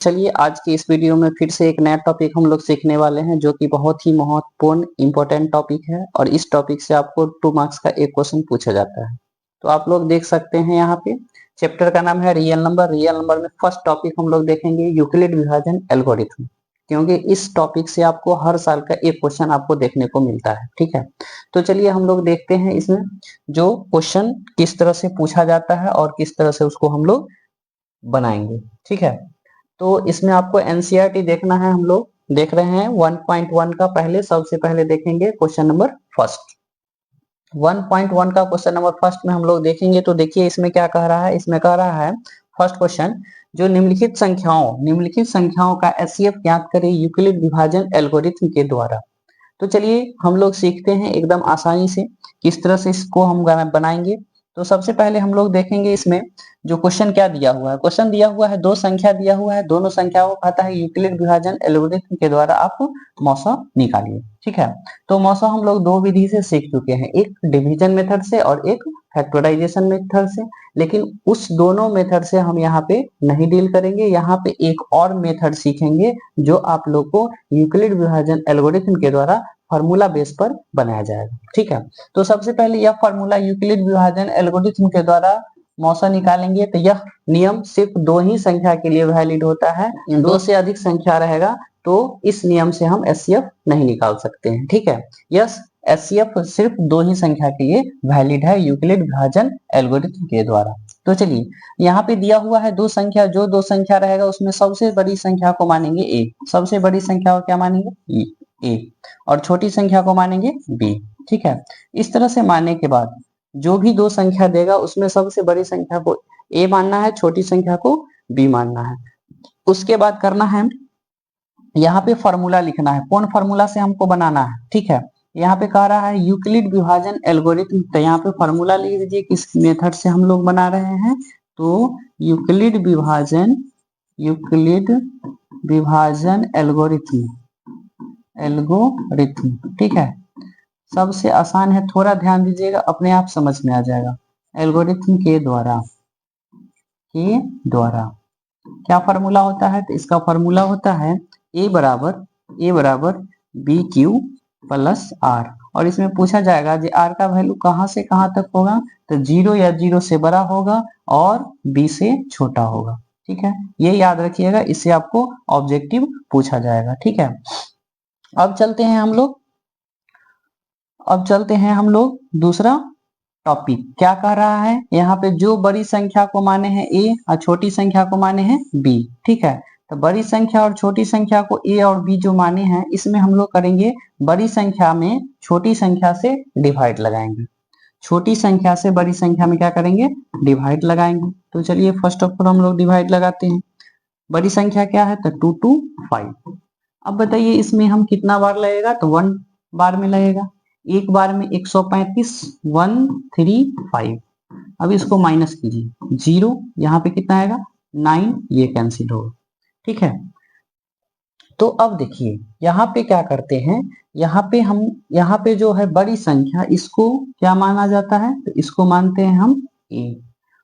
चलिए आज की इस वीडियो में फिर से एक नया टॉपिक हम लोग सीखने वाले हैं जो कि बहुत ही महत्वपूर्ण इंपॉर्टेंट टॉपिक है और इस टॉपिक से आपको 2 मार्क्स का एक क्वेश्चन पूछा जाता है। तो आप लोग देख सकते हैं यहाँ पे चैप्टर का नाम है रियल नंबर में फर्स्ट टॉपिक हम लोग देखेंगे यूक्लिड विभाजन एल्गोरिथम, क्योंकि इस टॉपिक से आपको हर साल का एक क्वेश्चन आपको देखने को मिलता है। ठीक है, तो चलिए हम लोग देखते हैं इसमें जो क्वेश्चन किस तरह से पूछा जाता है और किस तरह से उसको हम लोग बनाएंगे। ठीक है, तो इसमें आपको एनसीईआरटी देखना है। हम लोग देख रहे हैं 1.1 का। सबसे पहले देखेंगे क्वेश्चन नंबर फर्स्ट। 1.1 का क्वेश्चन नंबर फर्स्ट में हम लोग देखेंगे तो देखिए इसमें क्या कह रहा है। इसमें कह रहा है फर्स्ट क्वेश्चन, जो निम्नलिखित संख्याओं का एचसीएफ ज्ञात करें यूक्लिड विभाजन एल्गोरिथम के द्वारा। तो चलिए हम लोग सीखते हैं एकदम आसानी से किस तरह से इसको हम बनाएंगे। तो सबसे पहले हम लोग देखेंगे इसमें जो क्वेश्चन क्या दिया हुआ है। क्वेश्चन दिया हुआ है, दो संख्या दिया हुआ है, दोनों संख्याओं को कहता है यूक्लिड विभाजन एल्गोरिथम के द्वारा आप मौसा निकालिए। ठीक है, तो मौसा हम लोग दो विधि से सीख चुके हैं, एक डिवीजन मेथड से और एक फैक्टराइजेशन मेथड से, लेकिन उस दोनों मेथड से हम यहाँ पे नहीं डील करेंगे। यहाँ पे एक और मेथड सीखेंगे जो आप लोग को यूक्लिड विभाजन एल्गोरिथम के द्वारा फार्मूला बेस पर बनाया जाएगा। ठीक है, तो सबसे पहले यह फार्मूला यूक्लिड विभाजन एल्गोरिथम के द्वारा मौसा निकालेंगे तो यह नियम सिर्फ दो ही संख्या के लिए वैलिड होता है। दो से अधिक संख्या रहेगा तो इस नियम से हम एचसीएफ नहीं निकाल सकते हैं। ठीक है, यस, एचसीएफ सिर्फ दो ही संख्या के लिए वैलिड है यूक्लिड विभाजन एल्गोरिथम के द्वारा। तो चलिए यहाँ पे दिया हुआ है दो संख्या, जो दो संख्या रहेगा उसमें सबसे बड़ी संख्या को मानेंगे ए, सबसे बड़ी संख्या को क्या मानेंगे ए, और छोटी संख्या को मानेंगे बी। ठीक है, इस तरह से मानने के बाद जो भी दो संख्या देगा उसमें सबसे बड़ी संख्या को ए मानना है, छोटी संख्या को बी मानना है। उसके बाद करना है यहाँ पे फॉर्मूला लिखना है, कौन फॉर्मूला से हमको बनाना है। ठीक है, यहाँ पे कह रहा है यूक्लिड विभाजन एल्गोरिथम, तो यहाँ पे फॉर्मूला लिख दीजिए किस मेथड से हम लोग बना रहे हैं। तो यूक्लिड विभाजन एल्गोरिथम। ठीक है, सबसे आसान है, थोड़ा ध्यान दीजिएगा, अपने आप समझ में आ जाएगा। एल्गोरिथम के द्वारा क्या फॉर्मूला होता है, तो इसका फॉर्मूला होता है ए बराबर बी क्यू प्लस आर, और इसमें पूछा जाएगा कि आर का वैल्यू कहां से कहां तक होगा, तो 0 या 0 से बड़ा होगा और बी से छोटा होगा। ठीक है, ये याद रखिएगा, इससे आपको ऑब्जेक्टिव पूछा जाएगा। ठीक है, अब चलते हैं हम लोग दूसरा टॉपिक। क्या कह रहा है यहाँ पे, जो बड़ी संख्या को माने हैं ए और छोटी संख्या को माने हैं बी। ठीक है, तो बड़ी संख्या और छोटी संख्या को ए और बी जो माने हैं, इसमें हम लोग करेंगे बड़ी संख्या में छोटी संख्या से डिवाइड लगाएंगे, छोटी संख्या से बड़ी संख्या में क्या करेंगे, डिवाइड लगाएंगे। तो चलिए फर्स्ट ऑफ ऑल हम लोग डिवाइड लगाते हैं। बड़ी संख्या क्या है, तो 2 to 5। अब बताइए इसमें हम कितना बार लगेगा, तो 1 बार में लगेगा, एक बार में 135, 135। अब इसको माइनस कीजिए, 0 यहाँ पे कितना आएगा 9, ये कैंसिल होगा। ठीक है, तो अब देखिए यहाँ पे क्या करते हैं, यहाँ पे जो है बड़ी संख्या, इसको क्या माना जाता है, तो इसको मानते हैं हम ए,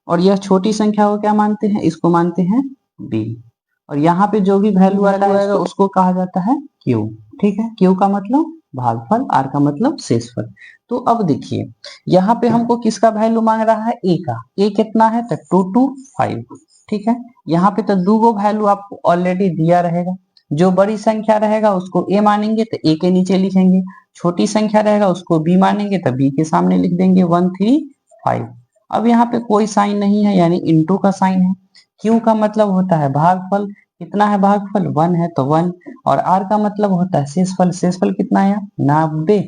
और यह छोटी संख्या को क्या मानते हैं, इसको मानते हैं बी, और यहाँ पे जो भी वैल्यू आता है उसको कहा जाता है क्यू। ठीक है, क्यू का मतलब भागफल, आर का मतलब शेषफल। तो अब देखिए यहाँ पे हमको किसका वैल्यू मांग रहा है, ए का। ए कितना है, तो 2 to 5। ठीक है, यहाँ पे तो दो गो वैल्यू आपको ऑलरेडी दिया रहेगा, जो बड़ी संख्या रहेगा उसको ए मानेंगे तो ए के नीचे लिखेंगे, छोटी संख्या रहेगा उसको बी मानेंगे तो बी के सामने लिख देंगे 135। अब यहाँ पे कोई साइन नहीं है, यानी इंटू का साइन है। क्यू का मतलब होता है भागफल, कितना है भागफल 1 है तो 1, और आर का मतलब होता है शेषफल, शेषफल कितना है 90,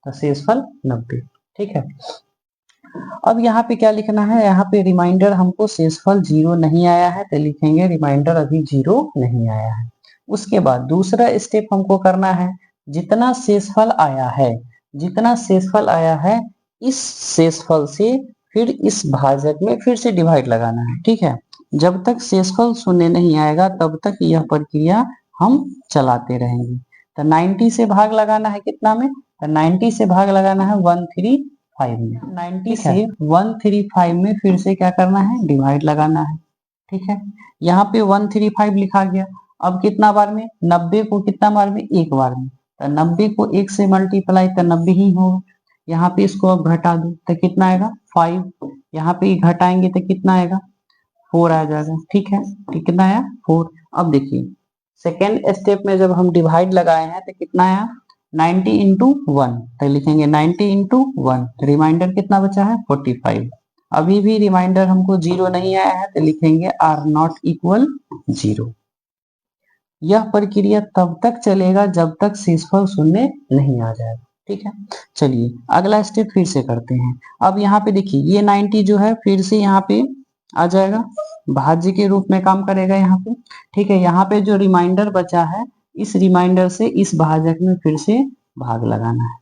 तो शेषफल 90। ठीक है, अब यहाँ पे क्या लिखना है, यहाँ पे रिमाइंडर हमको शेषफल 0 नहीं आया है तो लिखेंगे रिमाइंडर अभी 0 नहीं आया है। उसके बाद दूसरा स्टेप हमको करना है, जितना शेषफल आया है इस शेषफल से फिर इस भाजक में फिर से डिवाइड लगाना है। ठीक है, जब तक शेषफल शून्य नहीं आएगा तब तक यह प्रक्रिया हम चलाते रहेंगे। तो 90 से भाग लगाना है कितना में, तो 90 से भाग लगाना है 135 में, 90 से 135 में फिर से क्या करना है, डिवाइड लगाना है। ठीक है। यहाँ पे 135 लिखा गया। अब कितना बार में, 90 को कितना बार में, एक बार में, तो 90 को 1 से मल्टीप्लाई तो 90 ही होगा। यहाँ पे इसको अब घटा दो तो कितना आएगा 5। यहाँ पे घटाएंगे तो कितना आएगा 4 आ जाएगा। ठीक है, कितना आया 4। अब देखिए सेकेंड स्टेप में जब हम डिवाइड लगाए हैं तो कितना आया 90 इंटू 1, तो लिखेंगे 90 इंटू 1, रिमाइंडर कितना बचा है 45। अभी भी रिमाइंडर हमको 0 नहीं आया है तो लिखेंगे आर नॉट इक्वल 0। यह प्रक्रिया तब तक चलेगा जब तक शेषफल शून्य नहीं आ जाएगा। ठीक है, चलिए अगला स्टेप फिर से करते हैं। अब यहाँ पे देखिए ये 90 जो है फिर से यहाँ पे आ जाएगा, भाज्य के रूप में काम करेगा यहाँ पे। ठीक है, यहाँ पे जो रिमाइंडर बचा है इस रिमाइंडर से इस भाजक में फिर से भाग लगाना है।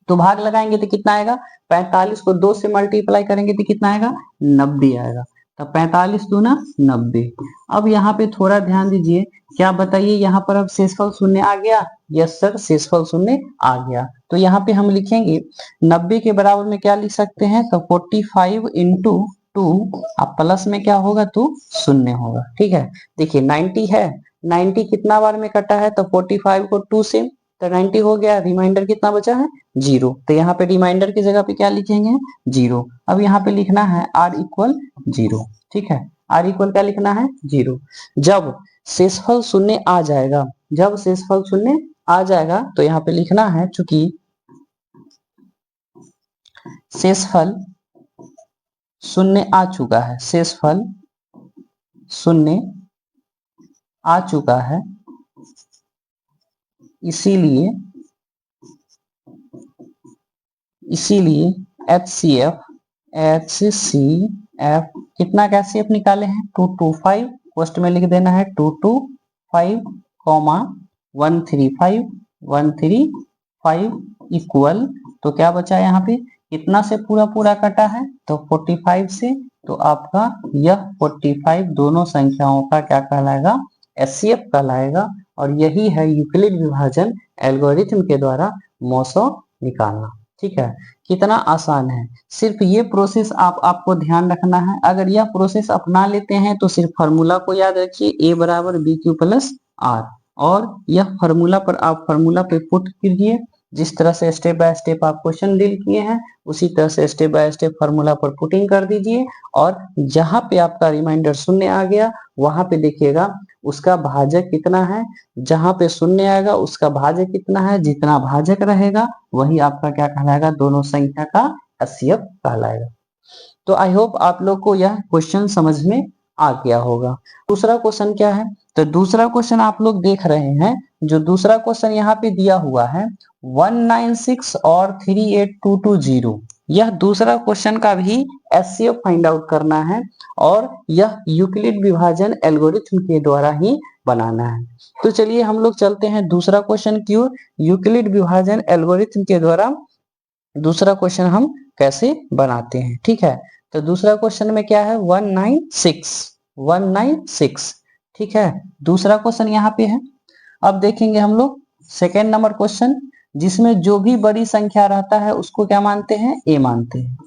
तो भाग लगाएंगे तो कितना आएगा 45 को 2 से मल्टीप्लाई करेंगे तो कितना आएगा 90 आएगा। तो 45 दूना 90। अब यहाँ पे थोड़ा ध्यान दीजिए, क्या बताइए यहाँ पर अब शेषफल शून्य आ गया। यस सर, शेषफल शून्य आ गया। तो यहाँ पे हम लिखेंगे 90 के बराबर में क्या लिख सकते हैं, तो 45 इंटू 2, अब प्लस में क्या होगा तो शून्य होगा। ठीक है, देखिए 90 है, 90 कितना बार में कटा है तो 45 को 2 से, तो 90 हो गया, रिमाइंडर कितना बचा है 0। तो यहाँ पे रिमाइंडर की जगह पे क्या लिखेंगे 0। अब यहाँ पे लिखना है r इक्वल 0। ठीक है, r इक्वल क्या लिखना है 0। जब शेषफल शून्य आ जाएगा, जब शेषफल शून्य आ जाएगा तो यहाँ पे लिखना है, चूंकि शेषफल शून्य आ चुका है, शेषफल शून्य आ चुका है, इसीलिए HCF कितना का HCF निकाले हैं 225, पोस्ट में लिख देना है 225, 135 इक्वल, तो क्या बचा यहाँ पे कितना से पूरा पूरा कटा है तो 45 से, तो आपका यह 45 दोनों संख्याओं का क्या कहलाएगा HCF कहलाएगा। और यही है यूक्लिड विभाजन एल्गोरिथम के द्वारा मौसो निकालना। ठीक है, कितना आसान है। सिर्फ ये प्रोसेस आपको ध्यान रखना है। अगर यह प्रोसेस अपना लेते हैं तो सिर्फ फार्मूला को याद रखिए, A बराबर BQ प्लस R, और यह फार्मूला पर आप फार्मूला पे पुट कीजिए। जिस तरह से स्टेप बाय स्टेप आप क्वेश्चन डील किए हैं उसी तरह से स्टेप बाय स्टेप फार्मूला पर पुटिंग कर दीजिए। और जहां पे आपका रिमाइंडर शून्य आ गया वहां पे देखिएगा उसका भाजक कितना है, जहां पे शून्य आएगा उसका भाजक कितना है, जितना भाजक रहेगा वही आपका क्या कहलाएगा, दोनों संख्या का HCF कहलाएगा। तो आई होप आप लोग को यह क्वेश्चन समझ में आ गया होगा। दूसरा क्वेश्चन क्या है, तो दूसरा क्वेश्चन आप लोग देख रहे हैं, जो दूसरा क्वेश्चन यहाँ पे दिया हुआ है 196 और 38220, यह दूसरा क्वेश्चन का भी HCF फाइंड आउट करना है और यह यूक्लिड विभाजन एल्गोरिथम के द्वारा ही बनाना है। तो चलिए हम लोग चलते हैं दूसरा क्वेश्चन की ओर। यूक्लिड विभाजन एल्गोरिथम के द्वारा दूसरा क्वेश्चन हम कैसे बनाते हैं। ठीक है, तो दूसरा क्वेश्चन में क्या है 196। ठीक है, दूसरा क्वेश्चन यहाँ पे है। अब देखेंगे हम लोग सेकेंड नंबर क्वेश्चन, जिसमें जो भी बड़ी संख्या रहता है उसको क्या मानते हैं A मानते हैं।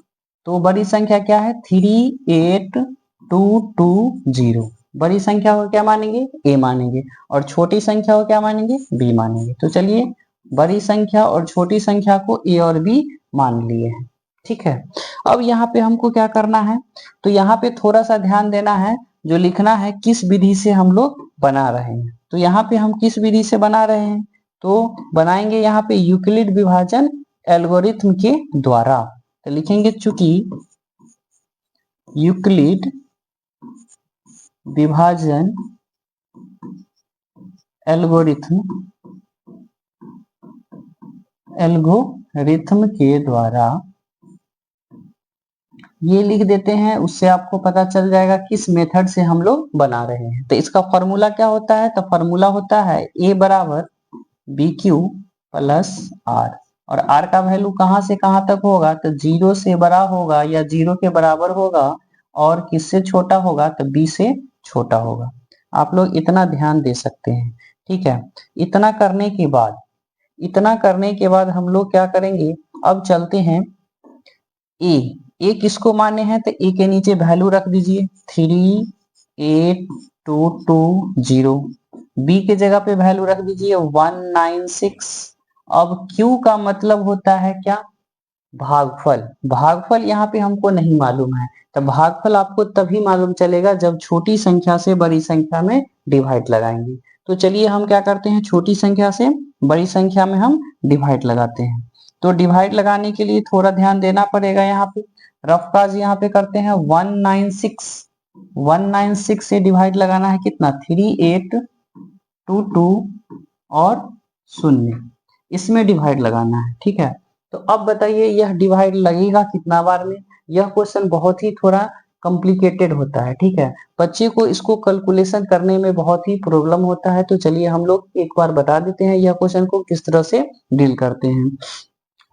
तो बड़ी संख्या क्या है 38220, बड़ी संख्या को क्या मानेंगे A मानेंगे, और छोटी संख्या को क्या मानेंगे B मानेंगे। तो चलिए बड़ी संख्या और छोटी संख्या को A और B मान लिए हैं। ठीक है, अब यहाँ पे हमको क्या करना है, तो यहाँ पे थोड़ा सा ध्यान देना है, जो लिखना है किस विधि से हम लोग बना रहे हैं। तो यहाँ पे हम किस विधि से बना रहे हैं, तो बनाएंगे यहाँ पे यूक्लिड विभाजन एल्गोरिथम के द्वारा। तो लिखेंगे चूंकि यूक्लिड विभाजन एल्गोरिथम के द्वारा, ये लिख देते हैं, उससे आपको पता चल जाएगा किस मेथड से हम लोग बना रहे हैं। तो इसका फॉर्मूला क्या होता है, तो फॉर्मूला होता है A बराबर BQ प्लस R, और R का वैल्यू कहां से कहां तक होगा, तो 0 से बड़ा होगा या 0 के बराबर होगा, और किससे छोटा होगा तो B से छोटा होगा। आप लोग इतना ध्यान दे सकते हैं। ठीक है, इतना करने के बाद हम लोग क्या करेंगे, अब चलते हैं A किसको माने हैं, तो A के नीचे वैल्यू रख दीजिए 38220, 8220। बी के जगह पे वैल्यू रख दीजिए 196। अब क्यू का मतलब होता है क्या, भागफल। भागफल यहाँ पे हमको नहीं मालूम है, तो भागफल आपको तभी मालूम चलेगा जब छोटी संख्या से बड़ी संख्या में डिवाइड लगाएंगे। तो चलिए हम क्या करते हैं, छोटी संख्या से बड़ी संख्या में हम डिवाइड लगाते हैं। तो डिवाइड लगाने के लिए थोड़ा ध्यान देना पड़ेगा। यहाँ पे रफ काज यहाँ पे करते हैं 196। 196 से डिवाइड लगाना है कितना, 3822 और 0, इसमें डिवाइड लगाना है। ठीक है, तो अब बताइए यह डिवाइड लगेगा कितना बार में। यह क्वेश्चन बहुत ही थोड़ा कॉम्प्लिकेटेड होता है। ठीक है, बच्चे को इसको कैलकुलेशन करने में बहुत ही प्रॉब्लम होता है। तो चलिए हम लोग एक बार बता देते हैं यह क्वेश्चन को किस तरह से डील करते हैं।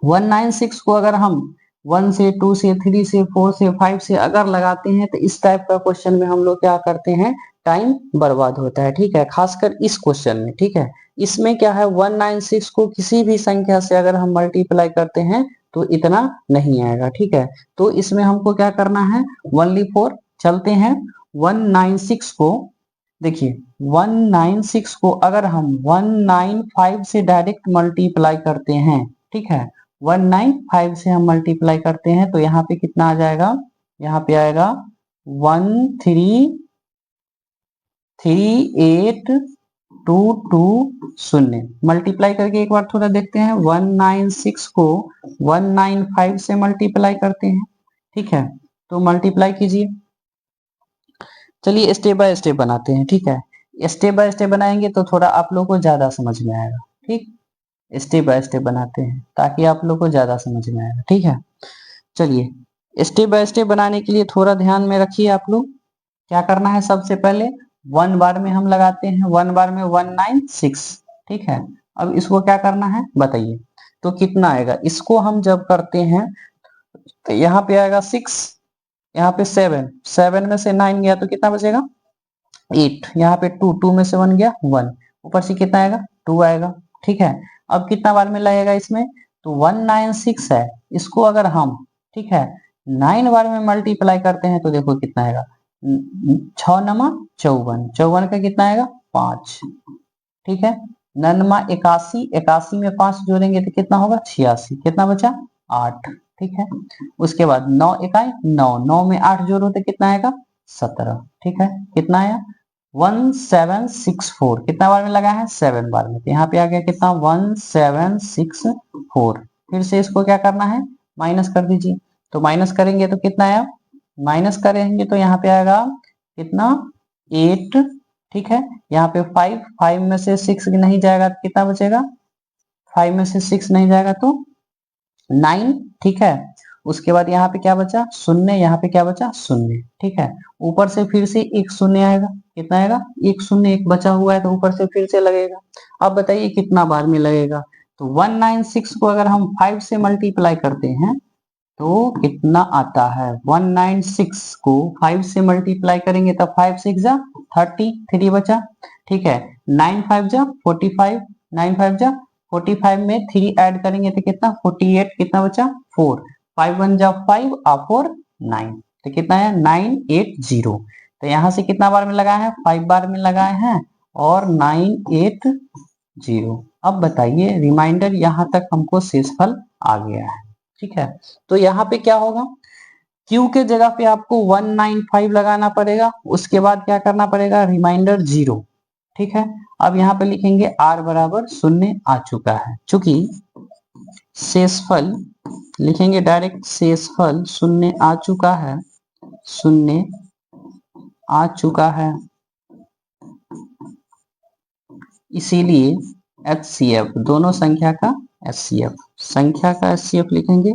196 को अगर हम 1 से 2 से 3 से 4 से 5 से अगर लगाते हैं तो इस टाइप का क्वेश्चन में हम लोग क्या करते हैं, टाइम बर्बाद होता है। ठीक है, खासकर इस क्वेश्चन में। ठीक है, इसमें क्या है, 196 को किसी भी संख्या से अगर हम मल्टीप्लाई करते हैं तो इतना नहीं आएगा। ठीक है, तो इसमें हमको क्या करना है, ओनली फॉर चलते हैं 196 को। देखिए 196 को अगर हम 195 से डायरेक्ट मल्टीप्लाई करते हैं, ठीक है, 195 से हम मल्टीप्लाई करते हैं तो यहाँ पे कितना आ जाएगा, यहाँ पे आएगा 1338220। मल्टीप्लाई करके एक बार थोड़ा देखते हैं, 196 को 195 से मल्टीप्लाई करते हैं। ठीक है, तो मल्टीप्लाई कीजिए। चलिए स्टेप बाय स्टेप बनाते हैं। ठीक है, स्टेप बाय स्टेप बनाएंगे तो थोड़ा आप लोगों को ज्यादा समझ में आएगा। ठीक, स्टेप बाय स्टेप बनाते हैं ताकि आप लोग को ज्यादा समझ में आएगा। ठीक है, चलिए स्टेप बाय स्टेप बनाने के लिए थोड़ा ध्यान में रखिए। आप लोग क्या करना है, सबसे पहले 1 बार में हम लगाते हैं, 1 बार में 196। ठीक है, अब इसको क्या करना है बताइए, तो कितना आएगा। इसको हम जब करते हैं तो यहाँ पे आएगा 6, यहाँ पे 7, 7 में से 9 गया तो कितना बचेगा 8, यहाँ पे 2, 2 में से 1 गया 1, ऊपर से कितना आएगा 2 आएगा। ठीक है, अब कितना बार में लगेगा इसमें, तो 196 है, इसको अगर हम, ठीक है, 9 बार में मल्टीप्लाई करते हैं तो देखो कितना आएगा, 6 नमा 54, 54 का कितना आएगा 5। ठीक है, ननमा 81, 81 में 5 जोड़ेंगे तो कितना होगा 86, कितना बचा 8। ठीक है, उसके बाद 9 इकाई 9, 9 में 8 जोड़ो तो कितना आएगा 17। ठीक है, कितना आया 1764, कितना बार में लगा है 7 बार में, तो यहाँ पे आ गया कितना 1764। फिर से इसको क्या करना है, माइनस कर दीजिए। तो माइनस करेंगे तो कितना आया, माइनस करेंगे तो यहाँ पे आएगा कितना 8। ठीक है, यहाँ पे 5, 5 में से 6 नहीं जाएगा तो कितना बचेगा, 5 में से 6 नहीं जाएगा तो 9। ठीक है, उसके बाद यहाँ पे क्या बचा शून्य, यहाँ पे क्या बचा शून्य। ठीक है, ऊपर से फिर से एक शून्य आएगा, कितना आएगा एक शून्य, एक बचा हुआ है तो ऊपर से फिर से लगेगा। अब बताइए कितना बार में लगेगा, तो 196 को अगर हम 5 से मल्टीप्लाई करते हैं तो कितना आता है, 196 को 5 से मल्टीप्लाई करेंगे तब 5 6 जा 30, 3 बचा। ठीक है, 9 5 जा 45, 9 5 जा 45 में 3 ऐड करेंगे तो कितना 48, कितना बचा 4, 5 1 जा 5 और 4 9, तो कितना है 980। तो यहाँ से कितना बार में लगाए हैं, 5 बार में लगाए हैं और 980। अब बताइए रिमाइंडर यहाँ तक हमको शेषफल आ गया है। ठीक है, तो यहाँ पे क्या होगा, Q के जगह पे आपको 195 लगाना पड़ेगा, उसके बाद क्या करना पड़ेगा रिमाइंडर 0। ठीक है, अब यहाँ पे लिखेंगे R बराबर 0 आ चुका है, चूंकि शेषफल लिखेंगे डायरेक्ट, शेषफल 0 आ चुका है, 0 आ चुका है, इसीलिए HCF दोनों संख्या का HCF, संख्या का HCF लिखेंगे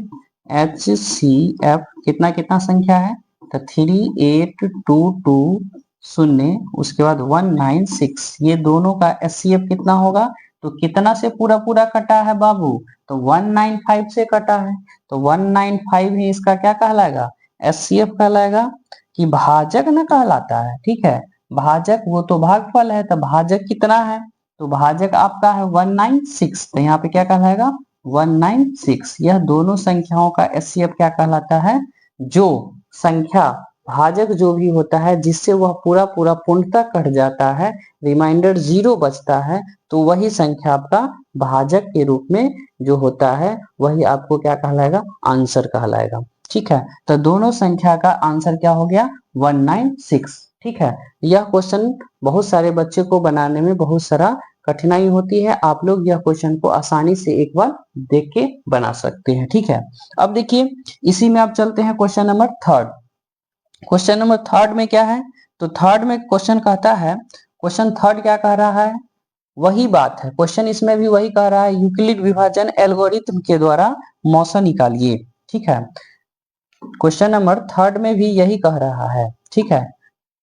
HCF कितना कितना संख्या है, तो 38220, उसके बाद 196, ये दोनों का HCF कितना होगा, तो कितना से पूरा पूरा कटा है बाबू, तो 195 से कटा है, तो 195 ही इसका क्या कहलाएगा HCF कहलाएगा, कि भाजक न कहलाता है। ठीक है, भाजक वो तो भागफल है, तो भाजक कितना है, तो भाजक आपका है 196, तो यहाँ पे क्या कहलाएगा 196। यह दोनों संख्याओं का HCF क्या कहलाता है, जो संख्या भाजक जो भी होता है जिससे वह पूरा पूरा पूर्णतः कट जाता है, रिमाइंडर 0 बचता है, तो वही संख्या आपका भाजक के रूप में जो होता है वही आपको क्या कहलाएगा, आंसर कहलाएगा। ठीक है, तो दोनों संख्या का आंसर क्या हो गया, 196। ठीक है, यह क्वेश्चन बहुत सारे बच्चे को बनाने में बहुत सारा कठिनाई होती है। आप लोग यह क्वेश्चन को आसानी से एक बार देख के बना सकते हैं। ठीक है, अब देखिए इसी में आप चलते हैं question number third. Question number third में क्या है, तो थर्ड में क्वेश्चन कहता है, क्वेश्चन थर्ड क्या कह रहा है, वही बात है, क्वेश्चन इसमें भी वही कह रहा है, यूक्लिड विभाजन एल्गोरिथम के द्वारा मौसा निकालिए। ठीक है, क्वेश्चन नंबर थर्ड में भी यही कह रहा है। ठीक है,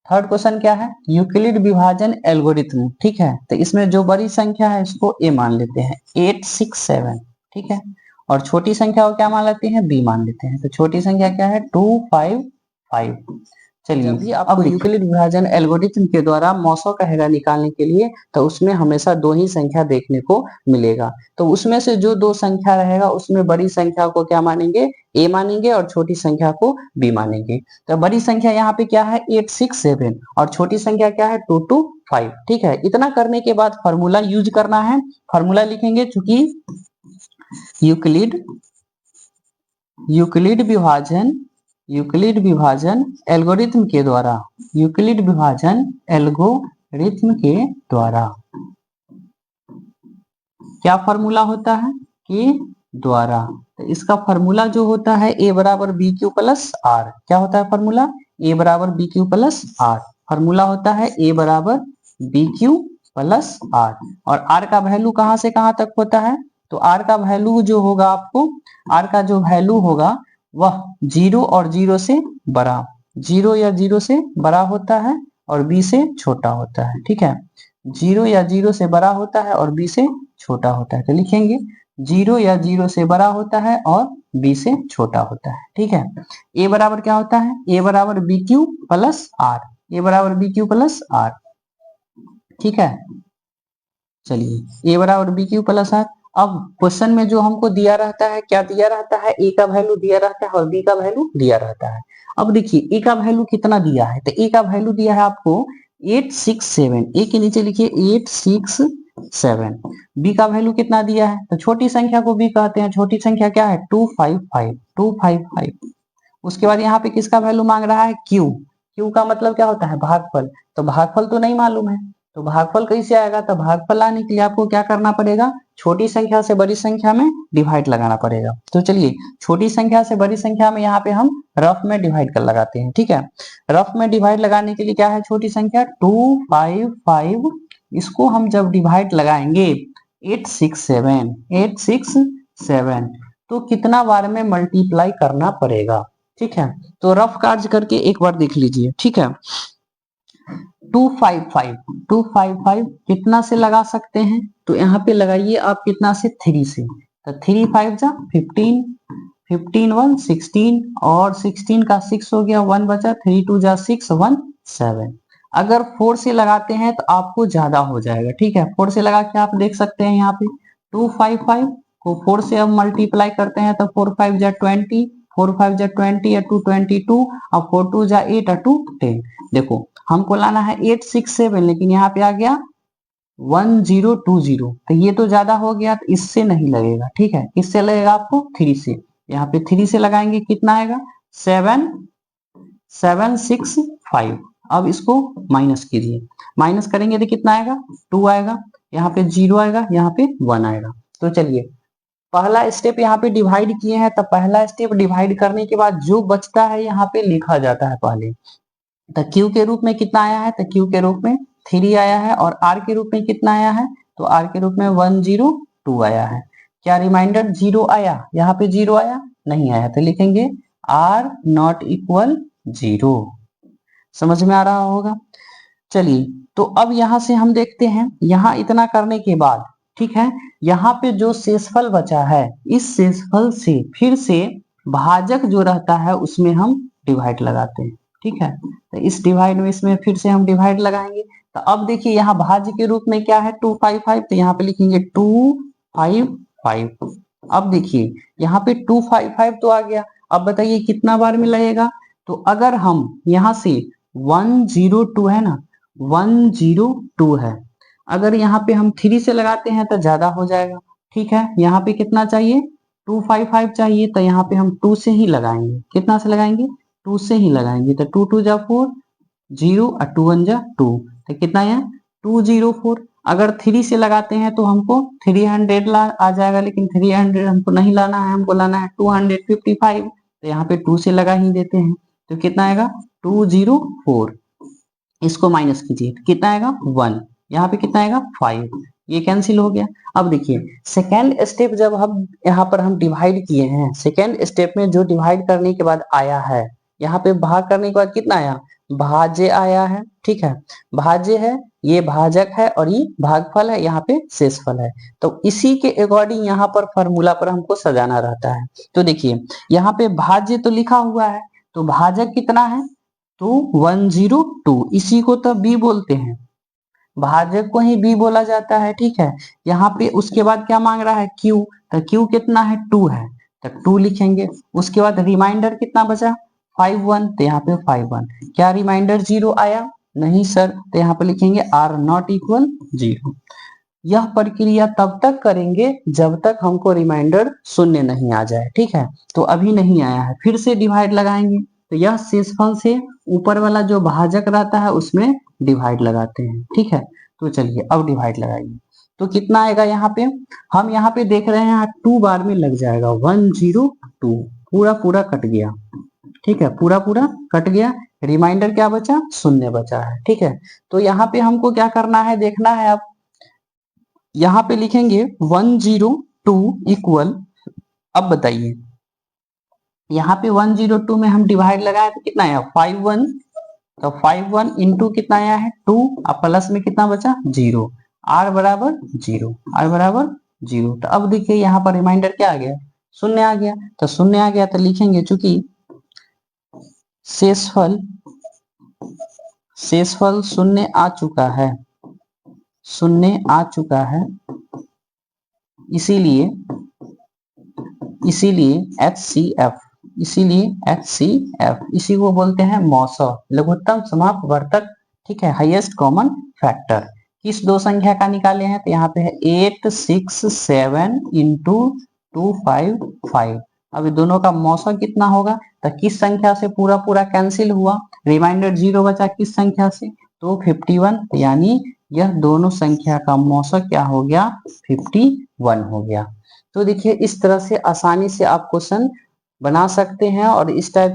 थर्ड क्वेश्चन क्या है, यूक्लिड विभाजन एल्गोरिथम। ठीक है, तो इसमें जो बड़ी संख्या है इसको ए मान लेते हैं, 867। ठीक है, और छोटी संख्या को क्या मान लेते हैं, बी मान लेते हैं। तो छोटी संख्या क्या है, 255। चलिए, जब भी आपको यूक्लिड विभाजन एल्गोरिथम के द्वारा मौसा कहेगा निकालने के लिए, तो उसमें हमेशा दो ही संख्या देखने को मिलेगा। तो उसमें से जो दो संख्या रहेगा उसमें बड़ी संख्या को क्या मानेंगे, ए मानेंगे, और छोटी संख्या को बी मानेंगे। तो बड़ी संख्या यहाँ पे क्या है, 867, और छोटी संख्या क्या है, 225। ठीक है, इतना करने के बाद फॉर्मूला यूज करना है। फॉर्मूला लिखेंगे, चूंकि यूक्लिड विभाजन एल्गोरिथम के द्वारा, यूक्लिड विभाजन एल्गोरिथम के द्वारा क्या फॉर्मूला होता है, के द्वारा। तो इसका फॉर्मूला जो होता है ए बराबर बी क्यू प्लस आर। क्या होता है फॉर्मूला, ए बराबर B Q plus R. Formula होता है ए बराबर बी क्यू प्लस आर। और आर का वैल्यू कहां से कहां तक होता है, तो आर का वैल्यू जो होगा आपको, आर का जो वैल्यू होगा वह 0 और 0 से बड़ा, 0 या 0 से बड़ा होता है और बी से छोटा होता है। ठीक है, 0 या 0 से बड़ा होता है और बी से छोटा होता है। तो लिखेंगे 0 या 0 से बड़ा होता है और बी से छोटा होता है। ठीक है, ए बराबर क्या होता है, ए बराबर बी क्यू प्लस आर, ए बराबर बी क्यू प्लस आर। ठीक है, चलिए ए बराबर बी क्यू प्लस आर। अब क्वेश्चन में जो हमको दिया रहता है, क्या दिया रहता है, ए का वैल्यू दिया रहता है और बी का वैल्यू दिया रहता है। अब देखिए ए का वैल्यू कितना दिया है, तो ए का वैल्यू दिया है आपको 867, ए के नीचे लिखिए 867। बी का वैल्यू कितना दिया है, तो छोटी संख्या को बी कहते हैं, छोटी संख्या क्या है, 255। उसके बाद यहाँ पे किसका वैल्यू मांग रहा है, क्यू। क्यू का मतलब क्या होता है, भागफल। तो भागफल तो नहीं मालूम है, तो भागफल कैसे आएगा, तो भागफल आने के लिए आपको क्या करना पड़ेगा, छोटी संख्या से बड़ी संख्या में डिवाइड लगाना पड़ेगा। तो चलिए छोटी संख्या से बड़ी संख्या में यहाँ पे हम रफ में डिवाइड कर लगाते हैं। ठीक है, रफ में डिवाइड लगाने के लिए क्या है, छोटी संख्या 255, इसको हम जब डिवाइड लगाएंगे 867 तो कितना बार में मल्टीप्लाई करना पड़ेगा। ठीक है, तो रफ कार्य करके एक बार देख लीजिए। ठीक है, 255 कितना से लगा सकते हैं, तो यहाँ पे लगाइए आप कितना से, 3 से। तो 3 5 जा 15, 15 1 16, और 16 का 6 हो गया, 1 बचा, 3 2 जा 6 1 7। अगर 4 से लगाते हैं तो आपको ज्यादा हो जाएगा। ठीक है, 4 से लगा के आप देख सकते हैं यहाँ पे 255 को 4 से अब मल्टीप्लाई करते हैं तो 4 5 जा 20, 4 5 जा 20 या 222, और 4 2 जा 8 और 2 10। देखो हमको लाना है 867, लेकिन यहाँ पे आ गया 1020, तो ये तो ज्यादा हो गया, तो इससे नहीं लगेगा। ठीक है, इससे लगेगा आपको 3 से। यहाँ पे 3 से लगाएंगे कितना आएगा, 7765। अब इसको माइनस कीजिए, माइनस करेंगे तो कितना आएगा, 2 आएगा, यहाँ पे 0 आएगा, यहाँ पे 1 आएगा। तो चलिए पहला स्टेप यहाँ पे डिवाइड किए हैं, तो पहला स्टेप डिवाइड करने के बाद जो बचता है यहाँ पे लिखा जाता है पहले। तो क्यू के रूप में कितना आया है, तो क्यू के रूप में 3 आया है, और आर के रूप में कितना आया है, तो आर के रूप में 102 आया है। क्या रिमाइंडर 0 आया, यहाँ पे 0 आया नहीं आया, तो लिखेंगे आर नॉट इक्वल 0। समझ में आ रहा होगा। चलिए तो अब यहां से हम देखते हैं, यहां इतना करने के बाद ठीक है, यहाँ पे जो शेषफल बचा है, इस शेषफल से फिर से भाजक जो रहता है उसमें हम डिवाइड लगाते हैं। ठीक है, तो इस डिवाइड में इसमें फिर से हम डिवाइड लगाएंगे। तो अब देखिए यहाँ भाज्य के रूप में क्या है, 255, तो यहाँ पे लिखेंगे 255। अब देखिए यहाँ पे 255 तो आ गया, अब बताइए कितना बार में लगेगा, तो अगर हम यहाँ से 102 है ना, 102 है, अगर यहाँ पे हम 3 से लगाते हैं तो ज्यादा हो जाएगा। ठीक है, यहाँ पे कितना चाहिए, 255 चाहिए, तो यहाँ पे हम 2 से ही लगाएंगे। कितना से लगाएंगे, 2 से ही लगाएंगे। तो 2 2 जा 4, 0 और 2 1 जा 2, तो कितना है 204। अगर 3 से लगाते हैं तो हमको 300 आ जाएगा, लेकिन 300 हमको नहीं लाना है, हमको लाना है 255। तो यहाँ पे 2 से लगा ही देते हैं, तो कितना आएगा 204। इसको माइनस कीजिए, कितना आएगा 1, यहाँ पे कितना आएगा 5, ये कैंसिल हो गया। अब देखिए सेकेंड स्टेप जब हम यहाँ पर हम डिवाइड किए हैं, सेकेंड स्टेप में जो डिवाइड करने के बाद आया है, यहाँ पे भाग करने के बाद कितना आया, भाज्य आया है। ठीक है, भाज्य है, ये भाजक है और ये भागफल है, यहाँ पे शेषफल है। तो इसी के अकॉर्डिंग यहाँ पर फॉर्मूला पर हमको सजाना रहता है। तो देखिए यहाँ पे भाज्य तो लिखा हुआ है, तो भाजक कितना है, तो 102, इसी को तो बी बोलते हैं, भाजक को ही बी बोला जाता है। ठीक है, यहाँ पे उसके बाद क्या मांग रहा है, क्यू, तो क्यू कितना है 2 है, तो 2 लिखेंगे। उसके बाद रिमाइंडर कितना बचा 51, तो यहाँ पे 51। क्या रिमाइंडर 0 आया, नहीं सर, तो यहाँ पे लिखेंगे आर नॉट इक्वल 0। यह प्रक्रिया तब तक करेंगे जब तक हमको रिमाइंडर शून्य नहीं आ जाए। ठीक है, तो अभी नहीं आया है, फिर से डिवाइड लगाएंगे। तो यह शेषफल से ऊपर वाला जो भाजक रहता है उसमें डिवाइड लगाते हैं। ठीक है, तो चलिए अब डिवाइड लगाइए, तो कितना आएगा, यहाँ पे हम यहाँ पे देख रहे हैं 2 बार में लग जाएगा, 102 पूरा पूरा कट गया। ठीक है, पूरा पूरा कट गया, रिमाइंडर क्या बचा, शून्य बचा है। ठीक है, तो यहाँ पे हमको क्या करना है, देखना है। अब यहाँ पे लिखेंगे 102 इक्वल, अब बताइए यहाँ पे 102 में हम डिवाइड लगाए तो कितना आया 51, तो 51 इंटू कितना आया है 2, अब प्लस में कितना बचा 0, r बराबर 0, r बराबर 0। तो अब देखिए यहाँ पर रिमाइंडर क्या आ गया, शून्य आ गया। तो शून्य आ गया तो लिखेंगे, चूंकि शेषफल शून्य आ चुका है, शून्य आ चुका है, इसीलिए HCF, इसी को बोलते हैं मौसौ, लघुत्तम समापवर्तक। ठीक है, हाईएस्ट कॉमन फैक्टर। किस दो संख्या का निकाले हैं, तो यहाँ पे है 867 इंटू 255। अब दोनों का मौसौ कितना होगा, तो किस संख्या से पूरा पूरा कैंसिल हुआ, रिमाइंडर 0 बचा, किस संख्या से, तो 51, यानी यह दोनों संख्या का मौसौ क्या हो गया 51 हो गया। तो देखिए इस तरह से आसानी से आप क्वेश्चन बना सकते हैं, और इस टाइप